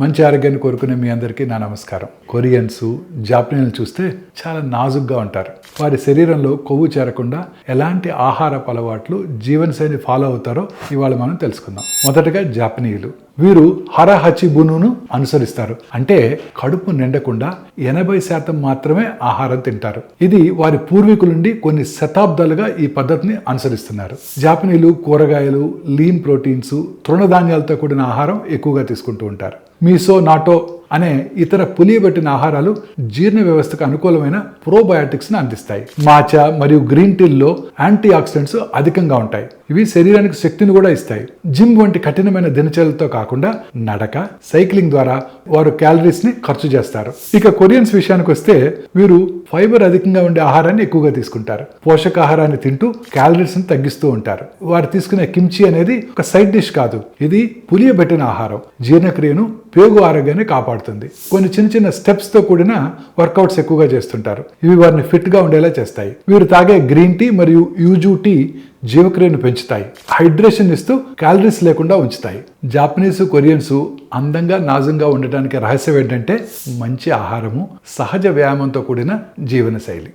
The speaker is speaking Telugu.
మంచి ఆరోగ్యాన్ని కోరుకునే మీ అందరికీ నా నమస్కారం. కొరియన్స్, జాపనీయులను చూస్తే చాలా నాజుగ్గా ఉంటారు. వారి శరీరంలో కొవ్వు చేరకుండా ఎలాంటి ఆహారపు అలవాట్లు, జీవనశైలి ఫాలో అవుతారో ఇవాళ మనం తెలుసుకుందాం. మొదటగా జాపనీయులు. వీరు హరహచిబునును అనుసరిస్తారు. అంటే కడుపు నిండకుండా 80% మాత్రమే ఆహారం తింటారు. ఇది వారి పూర్వీకుల నుండి కొన్ని శతాబ్దాలుగా ఈ పద్ధతిని అనుసరిస్తున్నారు. జాపనీయులు కూరగాయలు, లీన్ ప్రోటీన్స్, తృణధాన్యాలతో కూడిన ఆహారం ఎక్కువగా తీసుకుంటూ ఉంటారు. మీసో, నాటో అనే ఇతర పులియబెట్టిన ఆహారాలు జీర్ణ వ్యవస్థకు అనుకూలమైన ప్రోబయాటిక్స్ని అందిస్తాయి. మాచా మరియు గ్రీన్ టీల్లో యాంటీ ఆక్సిడెంట్స్ అధికంగా ఉంటాయి. ఇవి శరీరానికి శక్తిని కూడా ఇస్తాయి. జిమ్ వంటి కఠినమైన దినచర్యలతో కాకుండా నడక, సైక్లింగ్ ద్వారా వారు క్యాలరీస్ ని ఖర్చు చేస్తారు. ఇక కొరియన్స్ విషయానికి వస్తే వీరు ఫైబర్ అధికంగా ఉండే ఆహారాన్ని ఎక్కువగా తీసుకుంటారు. పోషకాహారాన్ని తింటూ క్యాలరీస్ ని తగ్గిస్తూ ఉంటారు. వారు తీసుకునే కిమ్చి అనేది ఒక సైడ్ డిష్ కాదు, ఇది పులియబెట్టిన ఆహారం. జీర్ణక్రియను, పేగు ఆరోగ్యాన్ని కాపాడుతుంది. కొన్ని చిన్న చిన్న స్టెప్స్ తో కూడిన వర్కౌట్స్ ఎక్కువగా చేస్తుంటారు. ఇవి వారిని ఫిట్ గా ఉండేలా చేస్తాయి. వీరు తాగే గ్రీన్ టీ మరియు యూజు టీ జీవక్రియను పెంచుతాయి, హైడ్రేషన్ ఇస్తూ క్యాలరీస్ లేకుండా ఉంచుతాయి. జాపనీస్, కొరియన్స్ అందంగా, నాజంగా ఉండటానికి రహస్యం ఏంటంటే మంచి ఆహారము, సహజ వ్యాయామంతో కూడిన జీవనశైలి.